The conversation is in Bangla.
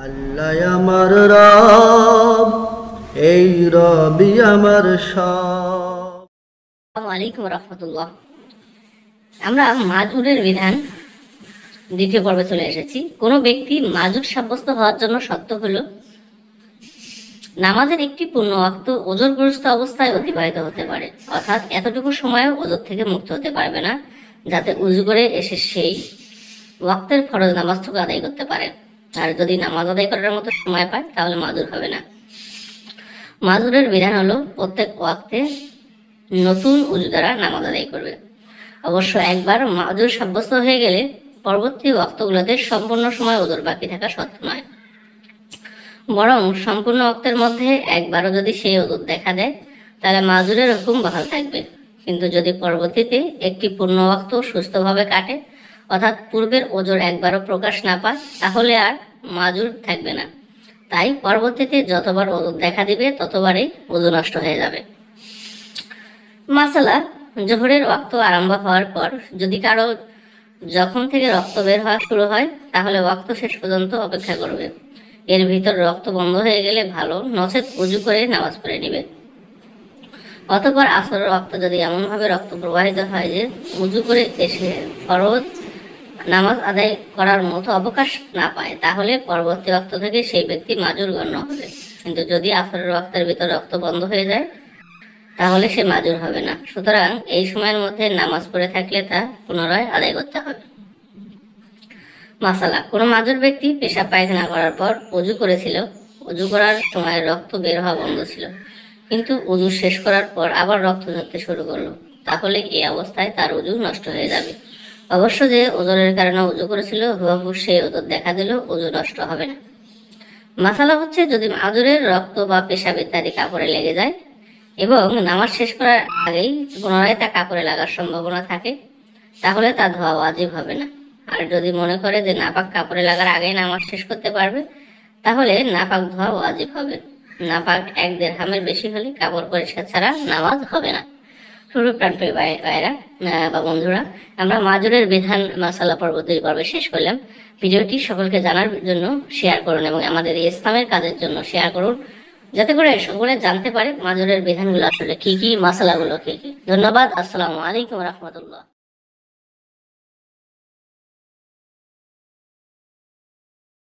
আল্লাহ আমার রব, এই রবি আমার সব। আসসালামু আলাইকুম রহমতুল্লাহ। আমরা মাজুরের বিধান দ্বিতীয় পর্বে চলে এসেছি। কোনো ব্যক্তি মাজুর সাব্যস্ত হওয়ার জন্য শর্ত হলো নামাজের একটি পূর্ণ ওয়াক্ত ওজরগ্রস্ত অবস্থায় অতিবাহিত হতে পারে, অর্থাৎ এতটুকু সময়ও ওজর থেকে মুক্ত হতে পারবে না যাতে উজু করে এসে সেই ওয়াক্তের ফরজ নামাজটুকু আদায় করতে পারে। আর যদি নামাজ আদায় করার মতো সময় পায় তাহলে মাজুর হবে না। মাজুরের বিধান হলো প্রত্যেক ওয়াক্তে নতুন উজু দ্বারা নামাজ আদায় করবে। অবশ্য একবার মাজুর সাব্যস্ত হয়ে গেলে পরবর্তী ওয়াক্তগুলোতে সম্পূর্ণ সময় ওজর বাকি থাকা সত্য নয়, বরং সম্পূর্ণ ওয়াক্তের মধ্যে একবারও যদি সেই ওজর দেখা দেয় তাহলে মাজুরের হুকুম বহাল থাকবে। কিন্তু যদি পরবর্তীতে একটি পূর্ণ ওয়াক্ত সুস্থভাবে কাটে, অর্থাৎ পূর্বের ওজর একবারও প্রকাশ না পায়, তাহলে আর মাজুর থাকবে না। তাই পরবর্তীতে যতবার ওজর দেখা দিবে ততবারই ওজু নষ্ট হয়ে যাবে। মাসালা, জোহরের ওয়াক্ত আরম্ভ হওয়ার পর যদি কারো যখন থেকে রক্ত বের হওয়া শুরু হয় তাহলে ওয়াক্ত শেষ পর্যন্ত অপেক্ষা করবে। এর ভিতর রক্ত বন্ধ হয়ে গেলে ভালো, নচেত উজু করে নামাজ পড়ে নেবে। অতঃপর আসরের ওয়াক্ত যদি এমনভাবে রক্ত প্রবাহিত হয় যে উজু করে এসে ফরজ নামাজ আদায় করার মতো অবকাশ না পায়, তাহলে পরবর্তী ওয়াক্ত থেকে সেই ব্যক্তি মাজুর গণ্য হবে। কিন্তু যদি আসরের ওয়াক্তের ভিতর রক্ত বন্ধ হয়ে যায় তাহলে সে মাজুর হবে না। সুতরাং এই সময়ের মধ্যে নামাজ পড়ে থাকলে তা পুনরায় আদায় করতে হবে। মাসালা, কোনো মাজুর ব্যক্তি পেশাব পায়খানা করার পর উজু করেছিল, উজু করার সময় রক্ত বের হওয়া বন্ধ ছিল, কিন্তু উজু শেষ করার পর আবার রক্ত ঝরতে শুরু করলো, তাহলে এই অবস্থায় তার উজু নষ্ট হয়ে যাবে। অবশ্য যে ওজনের কারণে উজু করেছিল হুবহু সেই ওজর দেখা দিল, উজু নষ্ট হবে না। মাসালা হচ্ছে, যদি মাজুরের রক্ত বা পেশাব ইত্যাদি কাপড়ে লেগে যায় এবং নামাজ শেষ করার আগেই পুনরায় তা কাপড়ে লাগার সম্ভাবনা থাকে তাহলে তা ধোয়া ওয়াজিব হবে না। আর যদি মনে করে যে নাপাক কাপড়ে লাগার আগেই নামাজ শেষ করতে পারবে তাহলে নাপাক ধোয়া ওয়াজিব হবে। নাপাক 1 দিরহামের বেশি হলে কাপড় পরিষ্কার ছাড়া নামাজ হবে না। প্রাণপ্রিয় ভাইরা বা বন্ধুরা, আমরা মাজুরের বিধান মাসালা পর্ব 2 পর্বে শেষ করলাম। ভিডিওটি সকলকে জানার জন্য শেয়ার করুন এবং আমাদের এই ইসলামের কাজের জন্য শেয়ার করুন, যাতে করে সকলে জানতে পারে মাজুরের বিধানগুলো আসলে কি কি, মাসালাগুলো কি কি। ধন্যবাদ। আসসালামু আলাইকুম রহমতুল্লাহ।